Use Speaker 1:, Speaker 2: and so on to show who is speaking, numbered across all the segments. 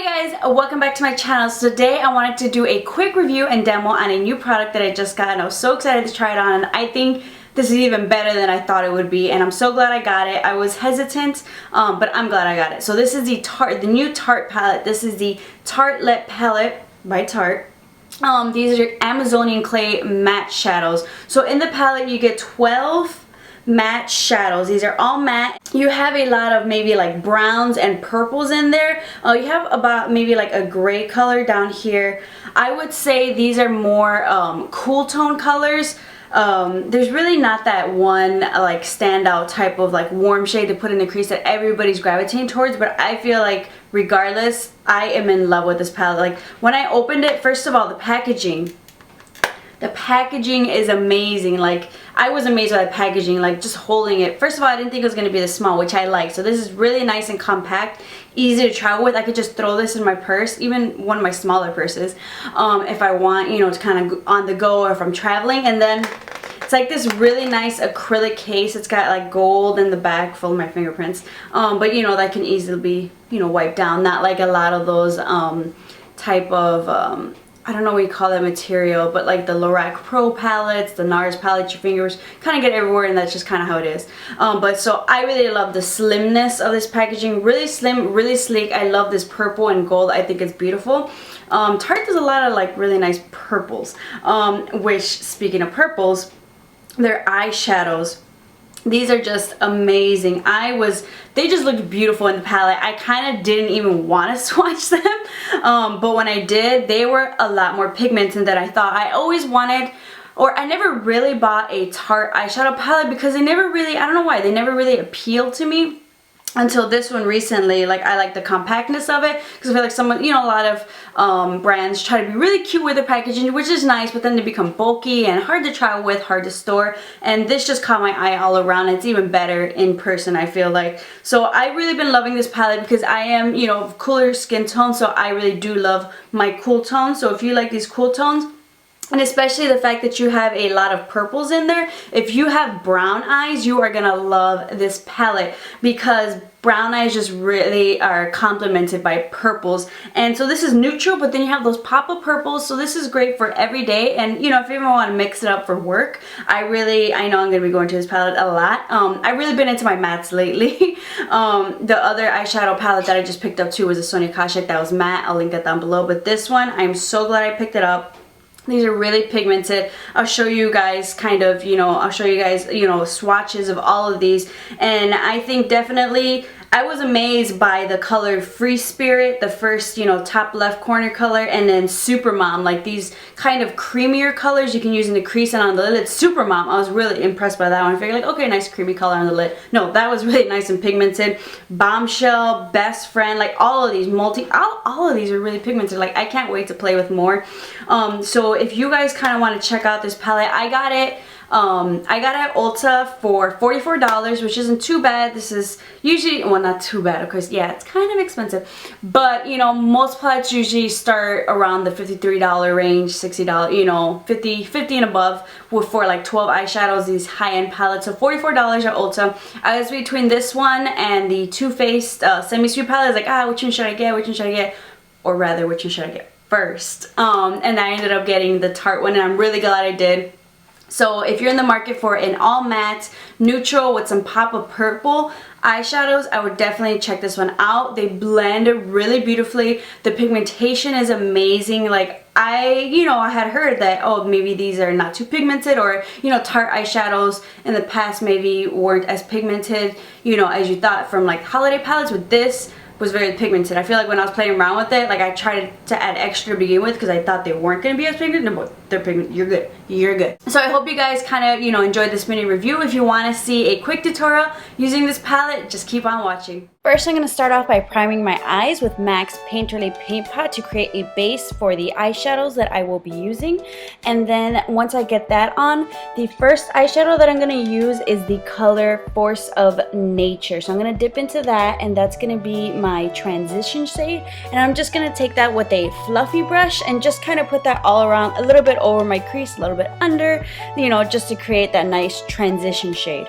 Speaker 1: Hi guys, welcome back to my channel. So today I wanted to do a quick review and demo on a new product that I just got, and I was so excited to try it on, and I think this is even better than I thought it would be, and I'm so glad I got it. I was hesitant, but I'm glad I got it. So this is the new Tarte palette. This is the Tartelette palette by Tarte. These are Amazonian clay matte shadows. So in the palette you get 12 matte shadows. These are all matte. You have a lot of maybe like browns and purples in there. You have about maybe like a gray color down here. I would say these are more cool tone colors. There's really not that one like standout type of like warm shade to put in the crease that everybody's gravitating towards, but I feel like regardless, I am in love with this palette. Like when I opened it, first of all, the packaging is amazing. Like I was amazed by the packaging, like just holding it. First of all, I didn't think it was going to be this small, which I like. So this is really nice and compact, easy to travel with. I could just throw this in my purse, even one of my smaller purses, if I want, you know, to kind of on the go or if I'm traveling. And then it's like this really nice acrylic case. It's got like gold in the back, full of my fingerprints. But you know, that can easily be, you know, wiped down. Not like a lot of those type of I don't know what you call that material, but like the Lorac Pro palettes, the Nars palettes, your fingers kind of get everywhere, and that's just kind of how it is. But so I really love the slimness of this packaging. Really slim, really sleek. I love this purple and gold. I think it's beautiful. Tarte does a lot of like really nice purples, which, speaking of purples, they're eyeshadows. These are just amazing. They just looked beautiful in the palette. I kind of didn't even want to swatch them, but when I did, they were a lot more pigmented than I thought. I always wanted, or I never really bought a Tarte eyeshadow palette because they never really, I don't know why, they never really appealed to me until this one recently. Like I like the compactness of it because I feel like someone, you know, a lot of brands try to be really cute with their packaging, which is nice, but then they become bulky and hard to travel with, hard to store, and this just caught my eye all around. It's even better in person, I feel like. So I've really been loving this palette because I am, you know, cooler skin tone, so I really do love my cool tones. So if you like these cool tones, and especially the fact that you have a lot of purples in there, if you have brown eyes, you are gonna love this palette because brown eyes just really are complemented by purples. And so this is neutral, but then you have those pop-up purples, so this is great for every day. And you know, if you even want to mix it up for work, I know I'm gonna be going to this palette a lot. I've really been into my mattes lately. The other eyeshadow palette that I just picked up too was a Sonia Kashuk that was matte. I'll link that down below, but this one, I'm so glad I picked it up. These are really pigmented. I'll show you guys kind of, you know, swatches of all of these. And I think definitely, I was amazed by the color Free Spirit, the first, you know, top left corner color, and then Super Mom, like these kind of creamier colors you can use in the crease and on the lid. Super Mom, I was really impressed by that one. I figured like, okay, nice creamy color on the lid. No, that was really nice and pigmented. Bombshell, Best Friend, like all of these all of these are really pigmented. Like I can't wait to play with more. So if you guys kind of want to check out this palette, I got it at Ulta for $44, which isn't too bad. This is usually, well, not too bad, of course. Yeah, it's kind of expensive, but you know, most palettes usually start around the $53 range, $60, you know, 50 and above for like 12 eyeshadows, these high-end palettes. So $44 at Ulta. I was between this one and the Too Faced Semi-Sweet palette. I was like, which one should I get? Which one should I get? Or rather, which one should I get first? And I ended up getting the Tarte one, and I'm really glad I did. So if you're in the market for an all matte neutral with some pop of purple eyeshadows, I would definitely check this one out. They blend really beautifully. The pigmentation is amazing. Like you know, I had heard that, oh, maybe these are not too pigmented, or you know, Tarte eyeshadows in the past maybe weren't as pigmented, you know, as you thought from like holiday palettes. With this was very pigmented. I feel like when I was playing around with it, like I tried to add extra to begin with because I thought they weren't going to be as pigmented. No, but they're pigmented. You're good. You're good. So I hope you guys kind of, you know, enjoyed this mini review. If you want to see a quick tutorial using this palette, just keep on watching. First, I'm going to start off by priming my eyes with MAC's Painterly Paint Pot to create a base for the eyeshadows that I will be using. And then once I get that on, the first eyeshadow that I'm going to use is the color Force of Nature. So I'm going to dip into that, and that's going to be my transition shade. And I'm just going to take that with a fluffy brush and just kind of put that all around, a little bit over my crease, a little bit under, you know, just to create that nice transition shade.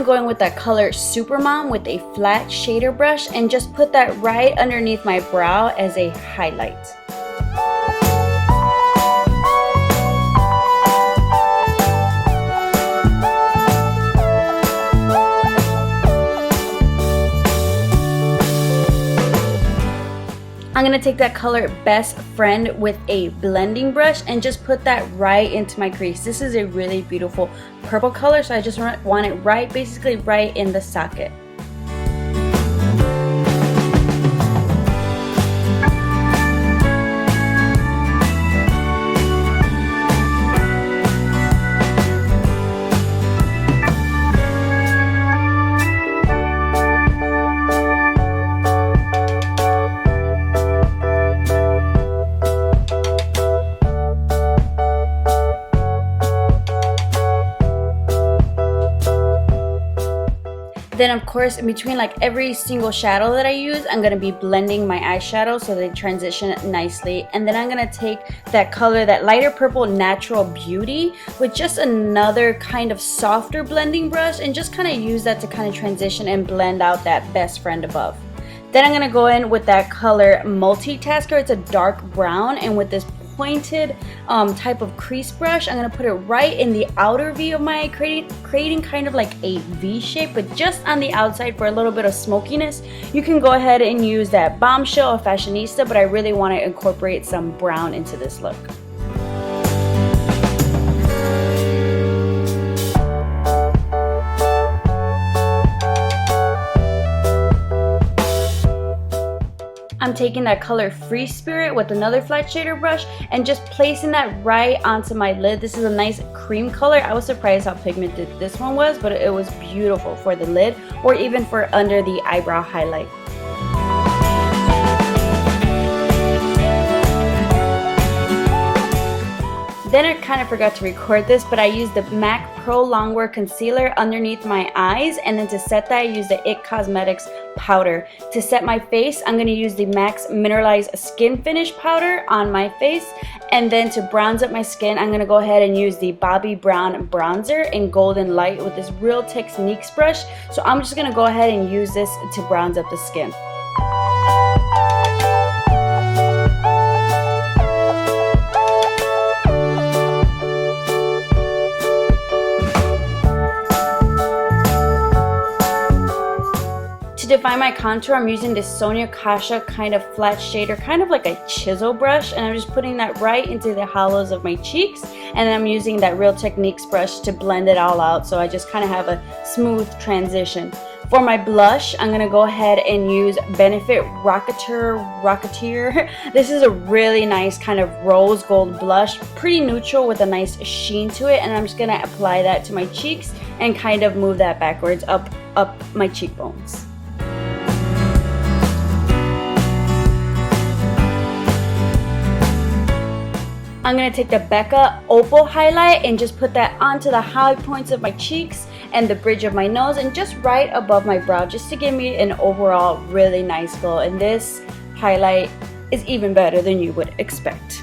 Speaker 1: gonna go in with that color Supermom with a flat shader brush and just put that right underneath my brow as a highlight. I'm going to take that color Best Friend with a blending brush and just put that right into my crease. This is a really beautiful purple color, so I just want it right, basically right in the socket. Then of course, in between like every single shadow that I use, I'm going to be blending my eyeshadow so they transition nicely. And then I'm going to take that color, that lighter purple Natural Beauty, with just another kind of softer blending brush and just kind of use that to kind of transition and blend out that Best Friend above. Then I'm going to go in with that color Multitasker. It's a dark brown, and with this pointed type of crease brush, I'm going to put it right in the outer V of my eye, creating kind of like a V shape, but just on the outside for a little bit of smokiness. You can go ahead and use that Bombshell or Fashionista, but I really want to incorporate some brown into this look. I'm taking that color Free Spirit with another flat shader brush and just placing that right onto my lid. This is a nice cream color. I was surprised how pigmented this one was, but it was beautiful for the lid or even for under the eyebrow highlight. Then I kind of forgot to record this, but I used the MAC Prolongwear Concealer underneath my eyes, and then to set that I used the IT Cosmetics powder. To set my face, I'm going to use the MAC's Mineralized Skin Finish powder on my face, and then to bronze up my skin, I'm going to go ahead and use the Bobbi Brown bronzer in Golden Light with this Real Techniques brush. So I'm just going to go ahead and use this to bronze up the skin. To define my contour, I'm using this Sonia Kashuk kind of flat shader, kind of like a chisel brush, and I'm just putting that right into the hollows of my cheeks, and then I'm using that Real Techniques brush to blend it all out, so I just kind of have a smooth transition. For my blush, I'm going to go ahead and use Benefit Rockateur. This is a really nice kind of rose gold blush, pretty neutral with a nice sheen to it, and I'm just going to apply that to my cheeks and kind of move that backwards up my cheekbones. I'm going to take the Becca Opal highlight and just put that onto the high points of my cheeks and the bridge of my nose and just right above my brow, just to give me an overall really nice glow. And this highlight is even better than you would expect.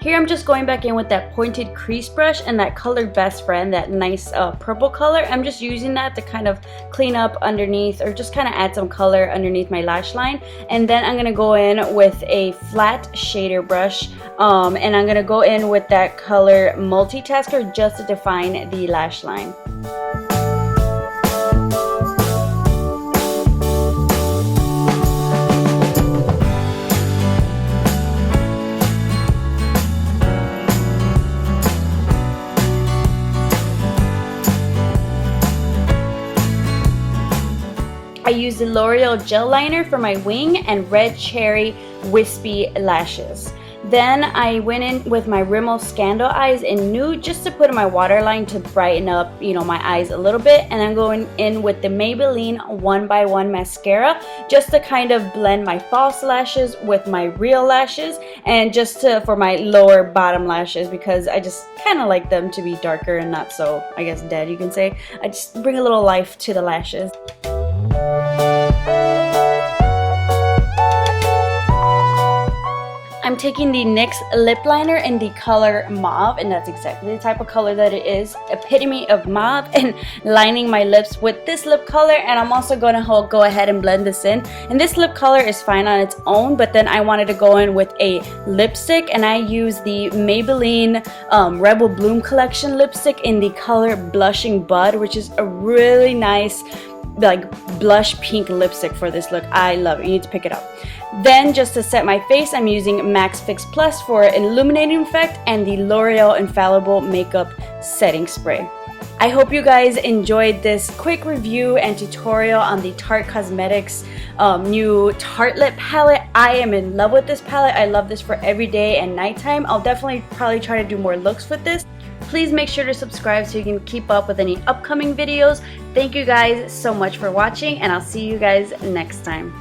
Speaker 1: Here I'm just going back in with that pointed crease brush and that color Best Friend, that nice purple color. I'm just using that to kind of clean up underneath or just kind of add some color underneath my lash line. And then I'm going to go in with a flat shader brush and I'm going to go in with that color Multitasker just to define the lash line. I used the L'Oreal Gel Liner for my wing and Red Cherry Wispy lashes. Then I went in with my Rimmel Scandal Eyes in Nude just to put in my waterline to brighten up, my eyes a little bit. And I'm going in with the Maybelline One by One Mascara just to kind of blend my false lashes with my real lashes and just for my lower bottom lashes, because I just kind of like them to be darker and not so, I guess, dead, you can say. I just bring a little life to the lashes. I'm taking the NYX lip liner in the color mauve, and that's exactly the type of color that it is, epitome of mauve, and lining my lips with this lip color. And I'm also going to go ahead and blend this in. And this lip color is fine on its own, but then I wanted to go in with a lipstick, and I use the Maybelline Rebel Bloom collection lipstick in the color Blushing Bud, which is a really nice like blush pink lipstick for this look. I love it. You need to pick it up. Then just to set my face, I'm using Max Fix Plus for an illuminating effect and the L'Oreal Infallible makeup setting spray. I hope you guys enjoyed this quick review and tutorial on the Tarte Cosmetics new Tartelette palette. I am in love with this palette. I love this for every day and nighttime. I'll definitely probably try to do more looks with this. Please make sure to subscribe so you can keep up with any upcoming videos. Thank you guys so much for watching, and I'll see you guys next time.